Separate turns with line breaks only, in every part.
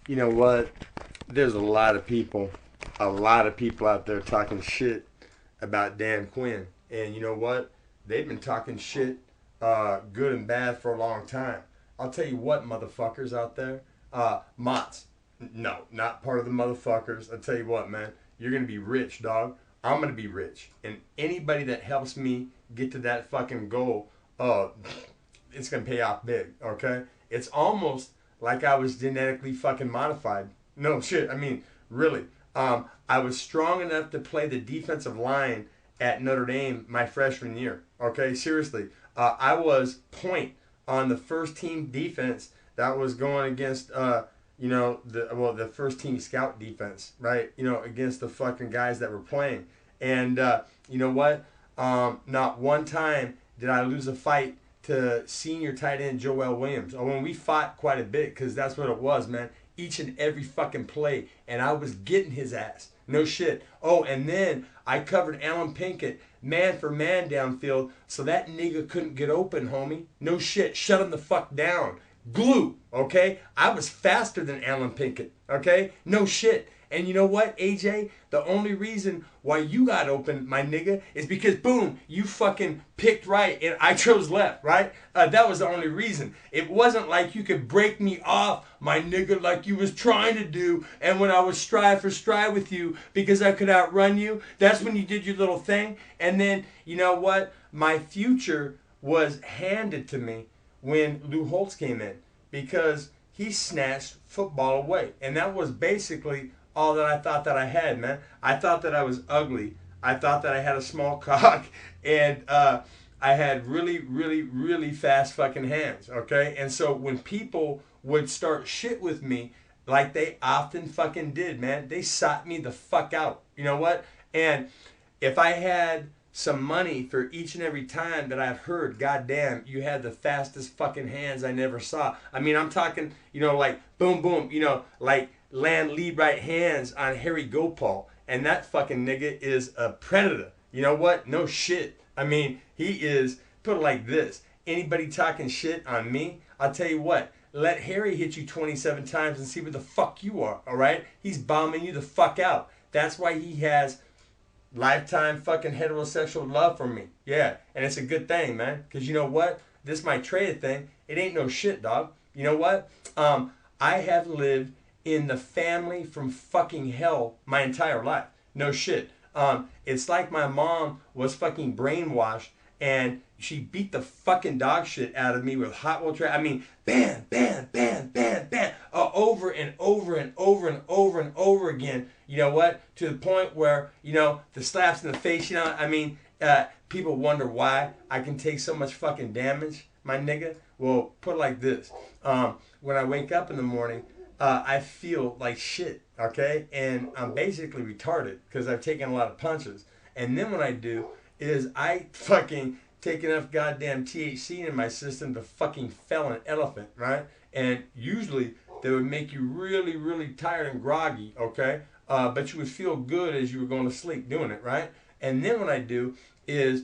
You know what? There's a lot of people out there talking shit about Dan Quinn. And you know what? They've been talking shit, good and bad, for a long time. I'll tell you what, motherfuckers out there. Mott's. No, not part of the motherfuckers. I'll tell you what, man. You're going to be rich, dog. I'm going to be rich. And anybody that helps me get to that fucking goal, uh, it's going to pay off big, okay? It's almost like I was genetically fucking modified. No shit. I mean, really. I was strong enough to play the defensive line at Notre Dame my freshman year. Okay, seriously. I was point on the first team defense that was going against, the first team scout defense, right? Against the fucking guys that were playing. And you know what? Not one time did I lose a fight to senior tight end Joel Williams. Oh, when we fought quite a bit, because that's what it was, man. Each and every fucking play, and I was getting his ass. No shit. Oh, and then I covered Alan Pinkett man for man downfield, so that nigga couldn't get open, homie. No shit. Shut him the fuck down. Glue, okay? I was faster than Alan Pinkett, okay? No shit. And you know what, AJ? The only reason why you got open, my nigga, is because, boom, you fucking picked right and I chose left, right? That was the only reason. It wasn't like you could break me off, my nigga, like you was trying to do. And when I was stride for stride with you because I could outrun you, that's when you did your little thing. And then, you know what? My future was handed to me when Lou Holtz came in because he snatched football away. And that was basically all that I thought that I had, man. I thought that I was ugly. I thought that I had a small cock, and I had really, really, really fast fucking hands. Okay, and so when people would start shit with me, like they often fucking did, man, they sought me the fuck out. You know what? And if I had some money for each and every time that I've heard, God damn, you had the fastest fucking hands I never saw. I mean, I'm talking, like boom, boom, like land lead right hands on Harry Gopal. And that fucking nigga is a predator. You know what? No shit. I mean, he is, put it like this. Anybody talking shit on me, I'll tell you what. Let Harry hit you 27 times and see where the fuck you are, all right? He's bombing you the fuck out. That's why he has lifetime fucking heterosexual love for me. Yeah, and it's a good thing, man. Because you know what? This my traded thing. It ain't no shit, dog. You know what? I have lived in the family from fucking hell my entire life. No shit. It's like my mom was fucking brainwashed and she beat the fucking dog shit out of me with hot water. I mean, bam, bam, bam, bam, bam, over and over and over and over and over again. You know what? To the point where, the slaps in the face, I mean, people wonder why I can take so much fucking damage, my nigga. Well, put it like this. When I wake up in the morning, I feel like shit, okay? And I'm basically retarded because I've taken a lot of punches. And then what I do is I fucking take enough goddamn THC in my system to fucking fell an elephant, right? And usually they would make you really, really tired and groggy, okay? But you would feel good as you were going to sleep doing it, right? And then what I do is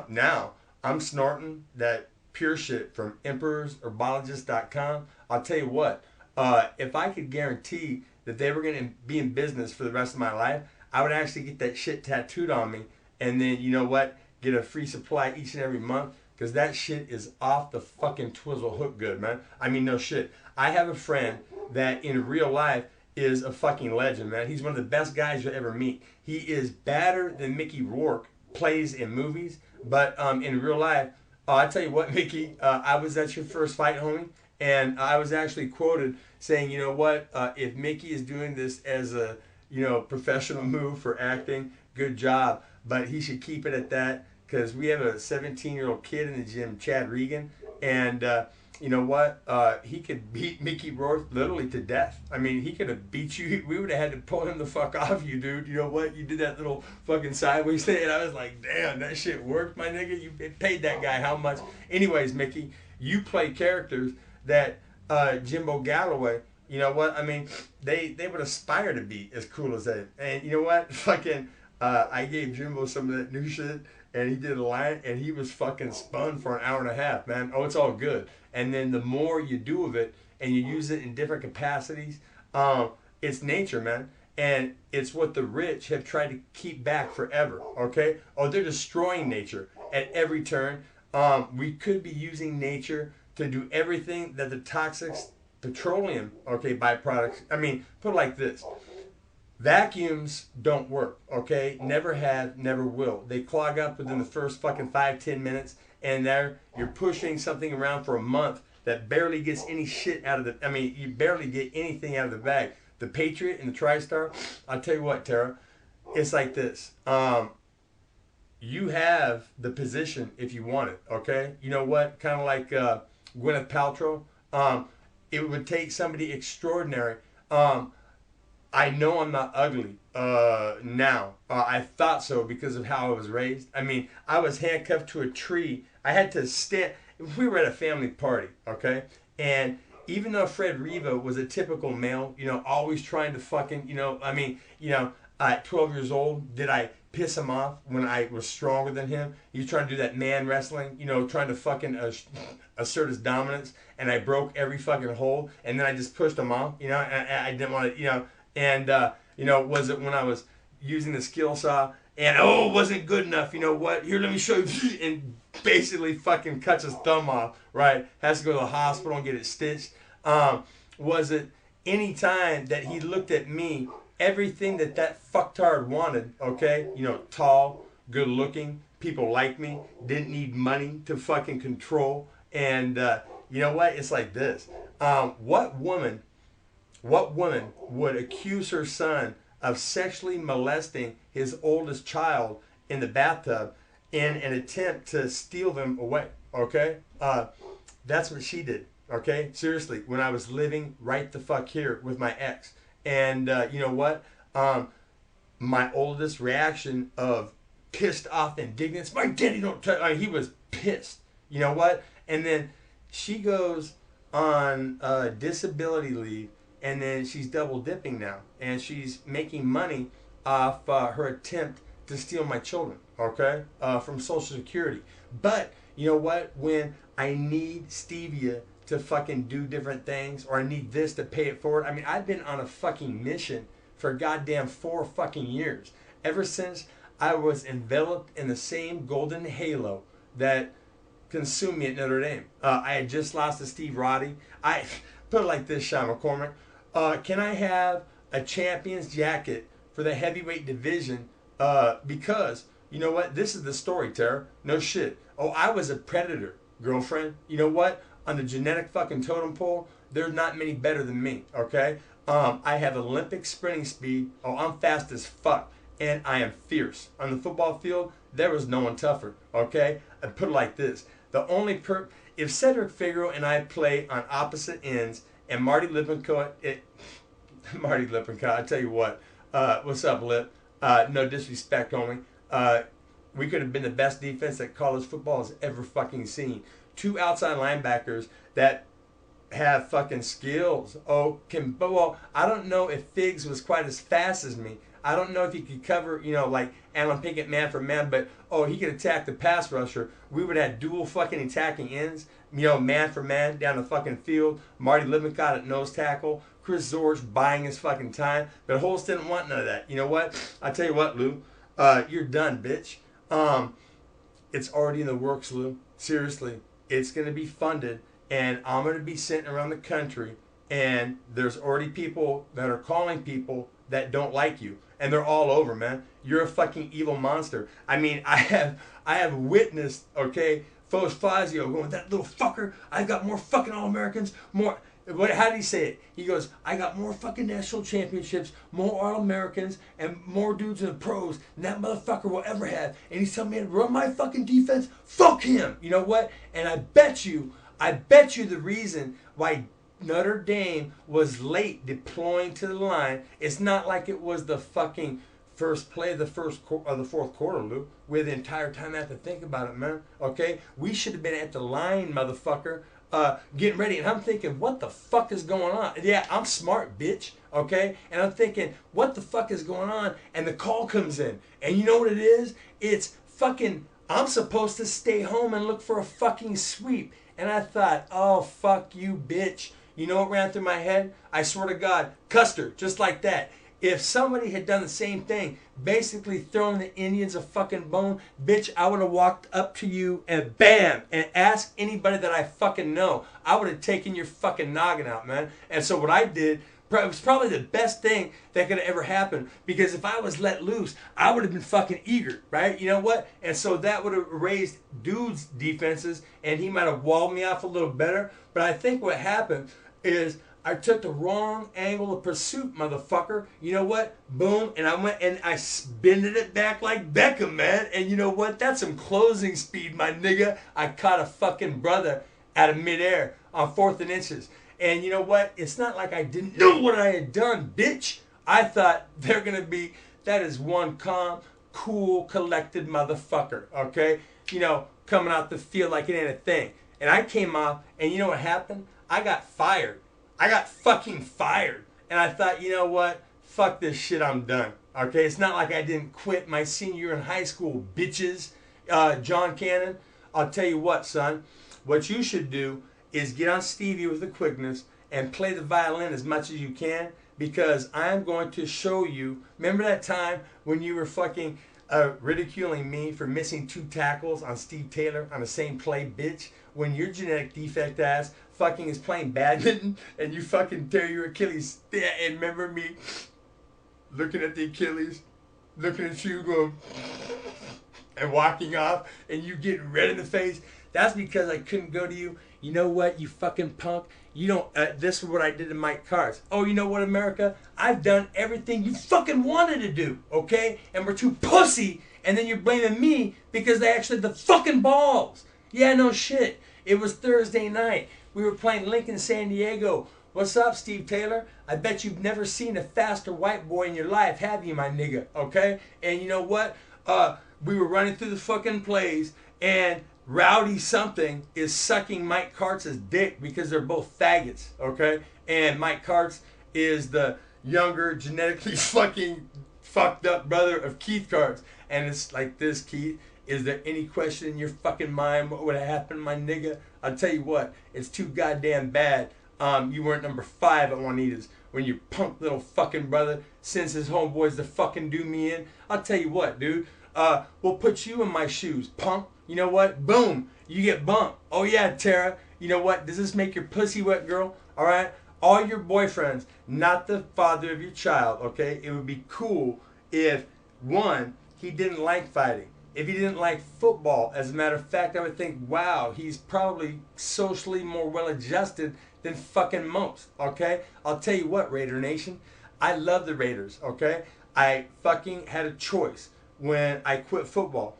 now I'm snorting that pure shit from emperorsherbologist.com. I'll tell you what, if I could guarantee that they were going to be in business for the rest of my life, I would actually get that shit tattooed on me. And then, you know what? Get a free supply each and every month. Because that shit is off the fucking twizzle hook good, man. I mean, no shit. I have a friend that in real life is a fucking legend, man. He's one of the best guys you'll ever meet. He is badder than Mickey Rourke plays in movies. But in real life, I tell you what, Mickey, I was at your first fight, homie. And I was actually quoted saying, you know what, if Mickey is doing this as a, professional move for acting, good job. But he should keep it at that because we have a 17-year-old kid in the gym, Chad Regan. And you know what? He could beat Mickey Rourke literally to death. I mean, he could have beat you. We would have had to pull him the fuck off you, dude. You know what? You did that little fucking sideways thing. And I was like, damn, that shit worked, my nigga. You paid that guy how much? Anyways, Mickey, you play characters that Jimbo Galloway, you know what? I mean, they would aspire to be as cool as that. And you know what? Fucking, I gave Jimbo some of that new shit, and he did a line, and he was fucking spun for an hour and a half, man. Oh, it's all good. And then the more you do of it, and you use it in different capacities, It's nature, man. And it's what the rich have tried to keep back forever, okay? Oh, they're destroying nature at every turn. We could be using nature to do everything that the toxic petroleum, okay, byproducts. I mean, put it like this. Vacuums don't work, okay? Never have, never will. They clog up within the first fucking 5-10 minutes, and there you're pushing something around for a month that barely gets any shit out of the. I mean, you barely get anything out of the bag. The Patriot and the TriStar, I'll tell you what, Tara, it's like this. You have the position if you want it, okay? You know what? Kind of like Gwyneth Paltrow. It would take somebody extraordinary. I know I'm not ugly now. I thought so because of how I was raised. I mean, I was handcuffed to a tree. I had to stand. We were at a family party, okay? And even though Fred Riva was a typical male, you know, always trying to fucking, you know, I mean, you know, at 12 years old, did I piss him off when I was stronger than him? He was trying to do that man wrestling, you know, trying to fucking assert his dominance, and I broke every fucking hold, and then I just pushed him off, you know, and I didn't want to, you know, and, you know, was it when I was using the skill saw, and, oh, it wasn't good enough, you know what, here, let me show you, and basically fucking cuts his thumb off, right, has to go to the hospital and get it stitched. Was it any time that he looked at me, everything that fucktard wanted, okay, you know, tall, good looking, people like me, didn't need money to fucking control, and you know what, it's like this. What woman would accuse her son of sexually molesting his oldest child in the bathtub in an attempt to steal them away, okay? That's what she did, okay? Seriously, when I was living right the fuck here with my ex. And you know what? My oldest reaction of pissed off indignance, my daddy don't touch, I mean, he was pissed. You know what? And then she goes on disability leave, and then she's double dipping now, and she's making money off her attempt to steal my children, okay, from Social Security. But you know what? When I need stevia to fucking do different things, or I need this to pay it forward. I mean, I've been on a fucking mission for goddamn 4 fucking years. Ever since I was enveloped in the same golden halo that consumed me at Notre Dame. I had just lost to Steve Roddy. I put it like this, Sean McCormick. Can I have a champion's jacket for the heavyweight division? Because, you know what? This is the story, Tara. No shit. Oh, I was a predator, girlfriend. You know what? On the genetic fucking totem pole, there's not many better than me, okay? I have Olympic sprinting speed. Oh, I'm fast as fuck. And I am fierce. On the football field, there was no one tougher, okay? I put it like this. The only if Cedric Figueroa and I play on opposite ends, and Marty Lippincott, Marty Lippincott, I tell you what, what's up, Lip? No disrespect, homie. We could have been the best defense that college football has ever fucking seen. 2 outside linebackers that have fucking skills. Oh, well, I don't know if Figs was quite as fast as me. I don't know if he could cover, you know, like Alan Pinkett man for man, but, oh, he could attack the pass rusher. We would have dual fucking attacking ends, you know, man for man down the fucking field. Marty Lippincott at nose tackle. Chris Zorch buying his fucking time. But Holst didn't want none of that. You know what? I tell you what, Lou. You're done, bitch. It's already in the works, Lou. Seriously. It's going to be funded, and I'm going to be sitting around the country, and there's already people that are calling people that don't like you, and they're all over, man. You're a fucking evil monster. I mean, I have witnessed, okay, Foz Fazio going, that little fucker, I've got more fucking All-Americans, more. How did he say it? He goes, I got more fucking national championships, more All-Americans, and more dudes in the pros than that motherfucker will ever have. And he's telling me to run my fucking defense. Fuck him. You know what? And I bet you the reason why Notre Dame was late deploying to the line, it's not like it was the fucking first play of the fourth quarter, Lou. We had the entire time I have to think about it, man. Okay? We should have been at the line, motherfucker. Getting ready, and I'm thinking, what the fuck is going on? Yeah, I'm smart, bitch, okay? And I'm thinking, what the fuck is going on? And the call comes in, and you know what it is? It's fucking, I'm supposed to stay home and look for a fucking sweep. And I thought, oh, fuck you, bitch. You know what ran through my head? I swear to God, Custer, just like that. If somebody had done the same thing, basically throwing the Indians a fucking bone, bitch, I would have walked up to you and bam, and asked anybody that I fucking know. I would have taken your fucking noggin out, man. And so what I did, it was probably the best thing that could have ever happened, because if I was let loose, I would have been fucking eager, right? You know what? And so that would have raised dude's defenses, and he might have walled me off a little better. But I think what happened is I took the wrong angle of pursuit, motherfucker. You know what? Boom. And I went and I spinded it back like Beckham, man. And you know what? That's some closing speed, my nigga. I caught a fucking brother out of midair on 4th and inches. And you know what? It's not like I didn't know what I had done, bitch. I thought they're going to be, that is one calm, cool, collected motherfucker, okay? You know, coming out the field like it ain't a thing. And I came off, and you know what happened? I got fired. I got fucking fired. And I thought, you know what? Fuck this shit, I'm done. Okay? It's not like I didn't quit my senior year in high school, bitches. John Cannon, I'll tell you what, son. What you should do is get on Stevie with the quickness and play the violin as much as you can, because I'm going to show you. Remember that time when you were fucking ridiculing me for missing 2 tackles on Steve Taylor on the same play, bitch? When your genetic defect ass fucking is playing badminton and you fucking tear your Achilles. And remember me looking at the Achilles, looking at you going and walking off, and you getting red in the face? That's because I couldn't go to you. You know what, you fucking punk? You don't, this is what I did to Mike Cards. Oh, you know what, America? I've done everything you fucking wanted to do, okay? And we're too pussy, and then you're blaming me because they actually had the fucking balls. Yeah, no shit. It was Thursday night. We were playing Lincoln, San Diego. What's up, Steve Taylor? I bet you've never seen a faster white boy in your life, have you, my nigga? Okay? And you know what? We were running through the fucking plays, and Rowdy something is sucking Mike Karts' dick because they're both faggots, okay? And Mike Karts is the younger, genetically fucking fucked up brother of Keith Karts. And it's like this, Keith. Is there any question in your fucking mind what would have happened, my nigga? I'll tell you what, it's too goddamn bad. You weren't number 5 at Juanita's when your punk little fucking brother sends his homeboys to fucking do me in. I'll tell you what, dude. We'll put you in my shoes, punk. You know what? Boom. You get bumped. Oh yeah, Tara. You know what? Does this make your pussy wet, girl? All right? All your boyfriends, not the father of your child, okay? It would be cool if, one, he didn't like fighting. If he didn't like football, as a matter of fact, I would think, wow, he's probably socially more well-adjusted than fucking most, okay? I'll tell you what, Raider Nation, I love the Raiders, okay? I fucking had a choice when I quit football.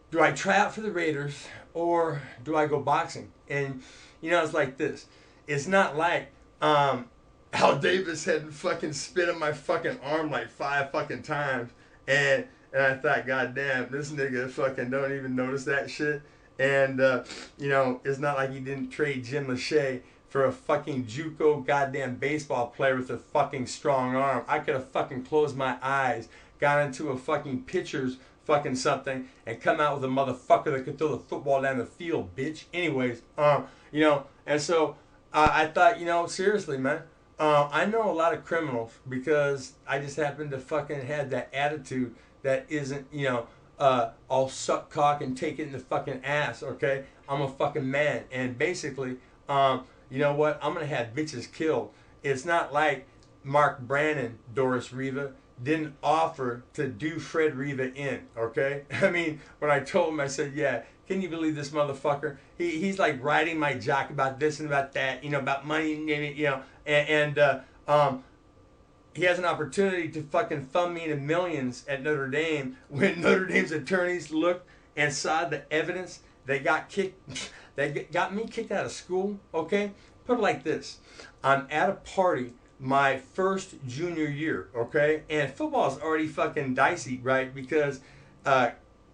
Do I try out for the Raiders or do I go boxing? And, you know, it's like this. It's not like Al Davis had fucking spit on my fucking arm like 5 fucking times, and I thought, God damn, this nigga fucking don't even notice that shit. And, you know, it's not like he didn't trade Jim Lachey for a fucking JUCO goddamn baseball player with a fucking strong arm. I could have fucking closed my eyes, got into a fucking pitcher's fucking something, and come out with a motherfucker that could throw the football down the field, bitch. Anyways, you know, and so I thought, you know, seriously, man, I know a lot of criminals because I just happen to fucking have that attitude that isn't, you know, I'll suck cock and take it in the fucking ass, okay? I'm a fucking man. And basically, you know what? I'm going to have bitches killed. It's not like Mark Brannon, Doris Reva, didn't offer to do Fred Reva in, okay? I mean, when I told him, I said, yeah, can you believe this motherfucker? He's like riding my jock about this and about that, you know, about money, you know, and he has an opportunity to fucking fund me into millions at Notre Dame when Notre Dame's attorneys looked and saw the evidence that got me kicked out of school, okay? Put it like this. I'm at a party my first junior year, okay? And football is already fucking dicey, right? Because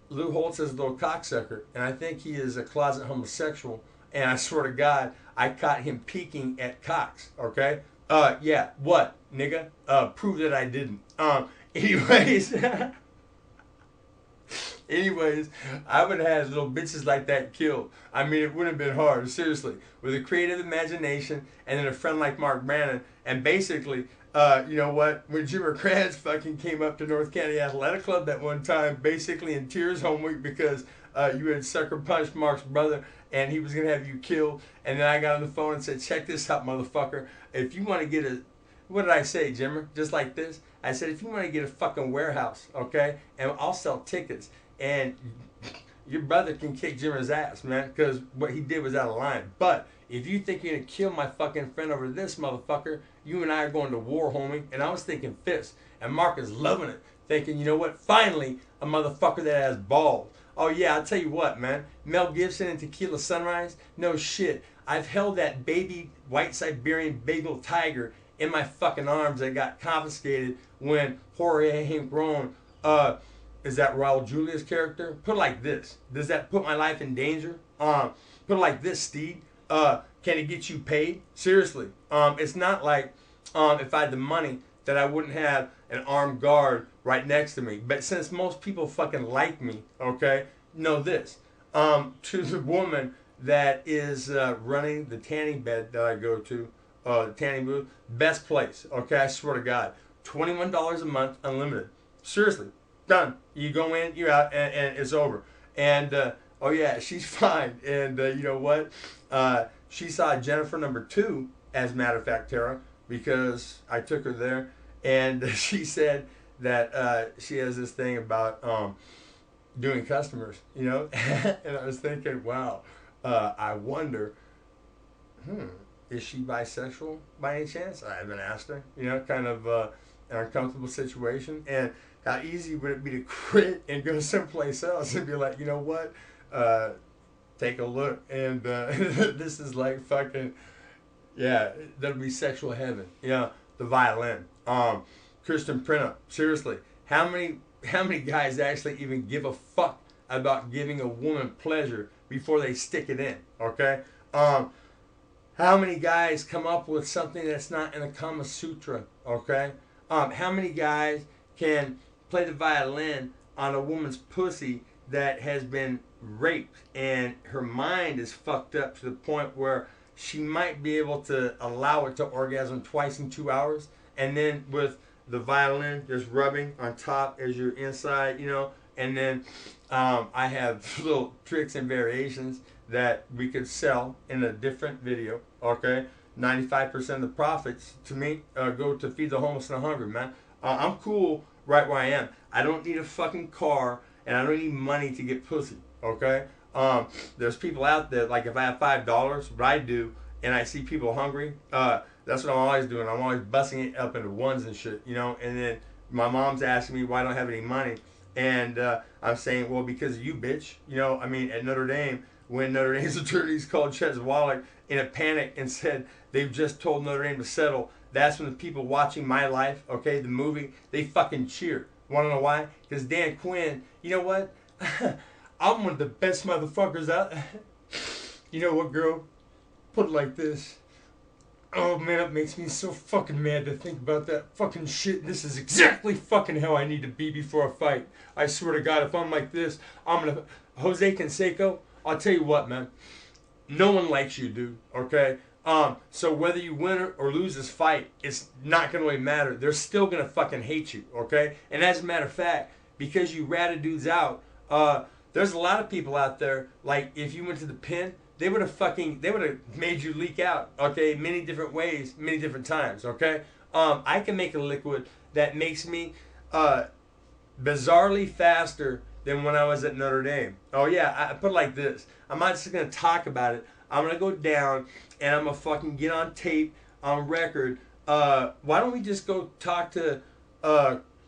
Lou Holtz is a little cocksucker, and I think he is a closet homosexual. And I swear to God, I caught him peeking at cocks, okay? Yeah, what, nigga? Prove that I didn't. Anyways, Anyways, I would have had little bitches like that killed. I mean, it wouldn't have been hard, seriously. With a creative imagination and then a friend like Mark Brannon, and basically, you know what? When Jimmer Kranz fucking came up to North County Athletic Club that one time, basically in tears home week because you had sucker punched Mark's brother and he was gonna have you killed. And then I got on the phone and said, "Check this out, motherfucker. If you want to get a," what did I say, Jimmer? Just like this. I said, "If you want to get a fucking warehouse, okay, and I'll sell tickets." And your brother can kick Jimmer's ass, man, because what he did was out of line. But if you think you're going to kill my fucking friend over this, motherfucker, you and I are going to war, homie. And I was thinking fist. And Mark is loving it, thinking, you know what, finally, a motherfucker that has balls. Oh, yeah, I'll tell you what, man. Mel Gibson and Tequila Sunrise? No shit. I've held that baby white Siberian Bengal tiger in my fucking arms that got confiscated when Jorge Hincron, is that Raul Julia's character? Put it like this. Does that put my life in danger? Put it like this, Steve. Can it get you paid? Seriously. It's not like if I had the money that I wouldn't have an armed guard right next to me. But since most people fucking like me, okay, know this. To the woman that is running the tanning bed that I go to, the tanning booth, best place, okay, I swear to God. $21 a month, unlimited. Seriously. Done. You go in, you're out, and it's over. And, oh yeah, she's fine. And you know what? She saw Jennifer #2, as a matter of fact, Tara, because I took her there. And she said that she has this thing about doing customers, you know? And I was thinking, wow, I wonder, is she bisexual by any chance? I haven't asked her, you know, kind of an uncomfortable situation. And how easy would it be to quit and go someplace else and be like, you know what? Take a look. And this is like fucking, yeah, that'll be sexual heaven. Yeah, the violin. Christian Printup. Seriously, how many guys actually even give a fuck about giving a woman pleasure before they stick it in? Okay. How many guys come up with something that's not in a Kama Sutra? Okay. How many guys can play the violin on a woman's pussy that has been raped and her mind is fucked up to the point where she might be able to allow it to orgasm twice in 2 hours, and then with the violin just rubbing on top as you're inside, you know, and then I have little tricks and variations that we could sell in a different video, okay? 95% of the profits to me go to feed the homeless and the hungry, man. I'm cool right where I am. I don't need a fucking car, and I don't need money to get pussy, okay? There's people out there, like if I have $5, what I do, and I see people hungry, that's what I'm always doing. I'm always busting it up into ones and shit, you know? And then my mom's asking me why I don't have any money, and I'm saying, well, because of you, bitch. You know, I mean, at Notre Dame, when Notre Dame's attorneys called Chet Wallach in a panic and said they've just told Notre Dame to settle, that's when the people watching My Life, okay, the movie, they fucking cheered. Want to know why? Because Dan Quinn, you know what? I'm one of the best motherfuckers out. You know what, girl? Put it like this. Oh man, it makes me so fucking mad to think about that fucking shit. This is exactly fucking how I need to be before a fight. I swear to God, if I'm like this, I'm gonna... Jose Canseco, I'll tell you what, man. No one likes you, dude, okay? So whether you win or lose this fight, it's not going to really matter. They're still going to fucking hate you, okay? And as a matter of fact, because you ratted dudes out, there's a lot of people out there, like if you went to the pen, they would have made you leak out, okay? Many different ways, many different times, okay? I can make a liquid that makes me bizarrely faster than when I was at Notre Dame. Oh yeah, I put it like this. I'm not just going to talk about it. I'm going to go down and I'm going to fucking get on tape, on record. Why don't we just go talk to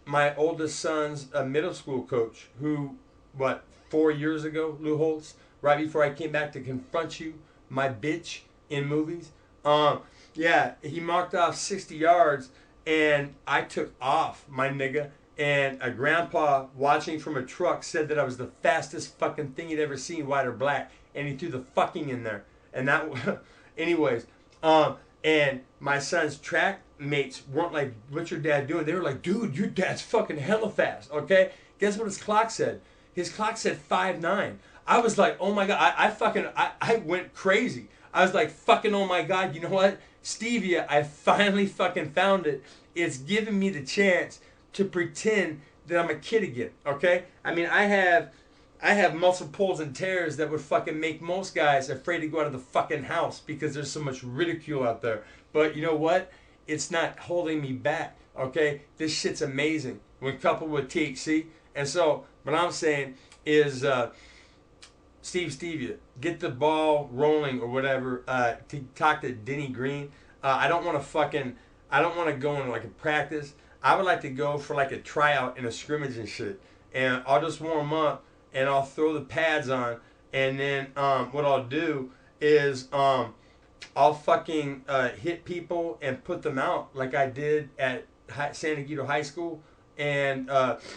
my oldest son's middle school coach who, 4 years ago, Lou Holtz, right before I came back to confront you, my bitch, in movies. Yeah, he marked off 60 yards and I took off, my nigga. And a grandpa watching from a truck said that I was the fastest fucking thing he'd ever seen, white or black. And he threw the fucking in there. And that, anyways, and my son's track mates weren't like, what's your dad doing? They were like, dude, your dad's fucking hella fast, okay? Guess what his clock said? His clock said 5'9". I was like, oh my God. I went crazy. I was like, fucking, oh my God. You know what? Stevia, I finally fucking found it. It's giving me the chance to pretend that I'm a kid again. Okay? I mean, I have muscle pulls and tears that would fucking make most guys afraid to go out of the fucking house because there's so much ridicule out there. But you know what? It's not holding me back. Okay? This shit's amazing when coupled with THC. And so, what I'm saying is, Stevia, get the ball rolling or whatever. To talk to Denny Green. I don't want to go in like a practice. I would like to go for like a tryout in a scrimmage and shit. And I'll just warm up and I'll throw the pads on. And then what I'll do is I'll fucking hit people and put them out like I did at San Diego High School and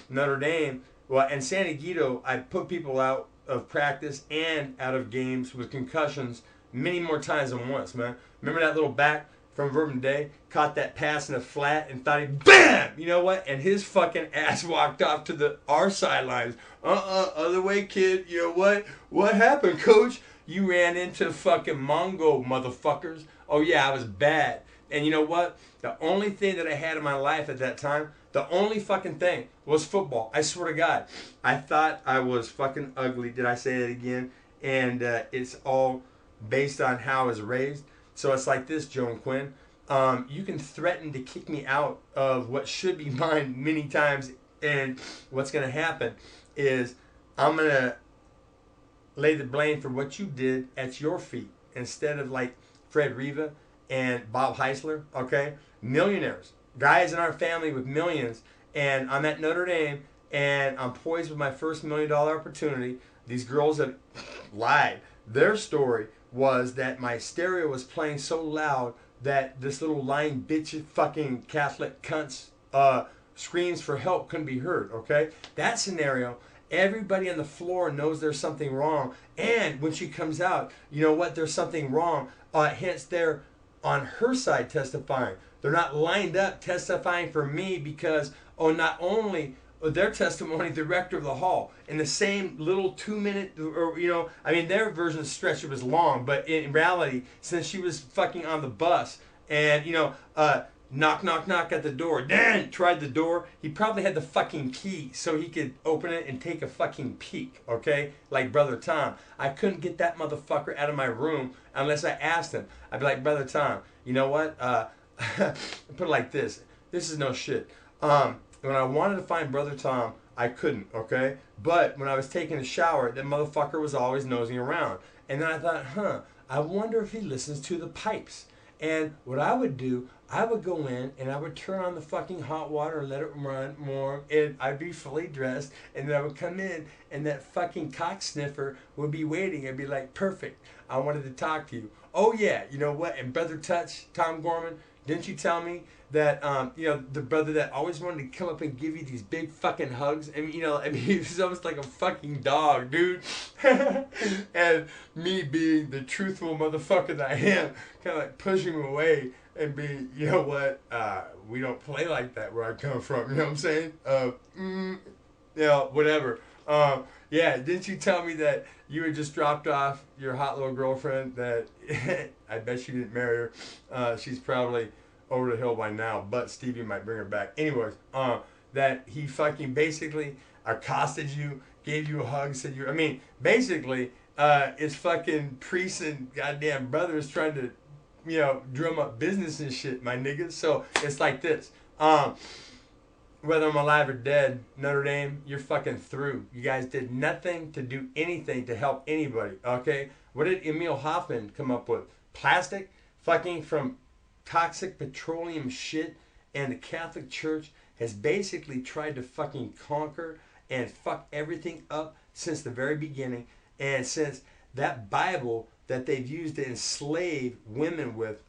Notre Dame. Well, in San Diego, I put people out of practice and out of games with concussions many more times than once, man. Remember that little back from Vernon Day caught that pass in the flat and thought he BAM! You know what? And his fucking ass walked off to our sidelines. Other way, kid. You know what? What happened, coach? You ran into fucking Mongo, motherfuckers. Oh yeah, I was bad. And you know what? The only thing that I had in my life at that time, the only fucking thing was football. I swear to God. I thought I was fucking ugly. Did I say that again? And it's all based on how I was raised. So it's like this, Joe and Quinn. You can threaten to kick me out of what should be mine many times. And what's going to happen is I'm going to lay the blame for what you did at your feet. Instead of like Fred Riva and Bob Heisler, okay? Millionaires. Guys in our family with millions. And I'm at Notre Dame and I'm poised with my first $1 million opportunity. These girls have lied. Their story was that my stereo was playing so loud that this little lying bitch fucking Catholic cunts screams for help couldn't be heard, okay? That scenario, everybody on the floor knows there's something wrong. And when she comes out, you know what? There's something wrong. Hence, they're on her side testifying. They're not lined up testifying for me because, not only their testimony, the rector of the hall, in the same little 2-minute, or their version stretch, it was long, but in reality, since she was fucking on the bus, and knock, knock, knock at the door. Dan tried the door. He probably had the fucking key so he could open it and take a fucking peek, okay? Like Brother Tom. I couldn't get that motherfucker out of my room unless I asked him. I'd be like, Brother Tom, you know what? Put it like this. This is no shit. When I wanted to find Brother Tom, I couldn't, okay? But when I was taking a shower, that motherfucker was always nosing around. And then I thought, I wonder if he listens to the pipes. And what I would do, I would go in and I would turn on the fucking hot water and let it run warm, and I'd be fully dressed, and then I would come in and that fucking cock sniffer would be waiting. I'd be like, perfect, I wanted to talk to you. Oh yeah, you know what? And Brother Touch, Tom Gorman, didn't you tell me that, the brother that always wanted to come up and give you these big fucking hugs? He was almost like a fucking dog, dude. And me being the truthful motherfucker that I am, kind of like pushing him away and being, you know what, we don't play like that where I come from, you know what I'm saying? Whatever. Yeah, didn't you tell me that you had just dropped off your hot little girlfriend that I bet you didn't marry her. She's probably over the hill by now, but Stevie might bring her back. Anyways, that he fucking basically accosted you, gave you a hug, said basically, it's fucking priests and goddamn brothers trying to, drum up business and shit, my niggas. So it's like this. Whether I'm alive or dead, Notre Dame, you're fucking through. You guys did nothing to do anything to help anybody, okay? What did Emil Hoffman come up with? Plastic? Fucking from toxic petroleum shit. And the Catholic Church has basically tried to fucking conquer and fuck everything up since the very beginning. And since that Bible that they've used to enslave women with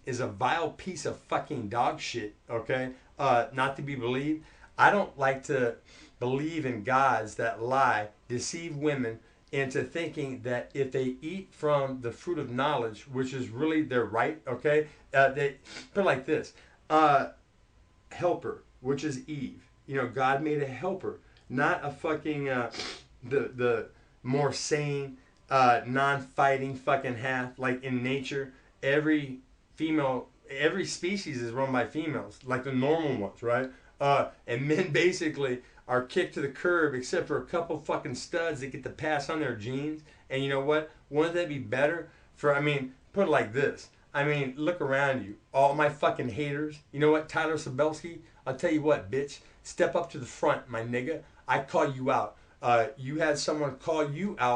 is a vile piece of fucking dog shit, okay? Not to be believed. I don't like to believe in gods that lie, deceive women into thinking that if they eat from the fruit of knowledge, which is really their right, okay? They put it like this. Helper, which is Eve. God made a helper, not a fucking the more sane, non-fighting fucking half. Like in nature, every every species is run by females, like the normal ones, right? And men basically are kicked to the curb, except for a couple fucking studs that get to pass on their genes. And you know what? Wouldn't that be better for? I mean, put it like this. I mean, look around you. All my fucking haters. You know what, Tyler Sabelski? I'll tell you what, bitch. Step up to the front, my nigga. I call you out. You had someone call you out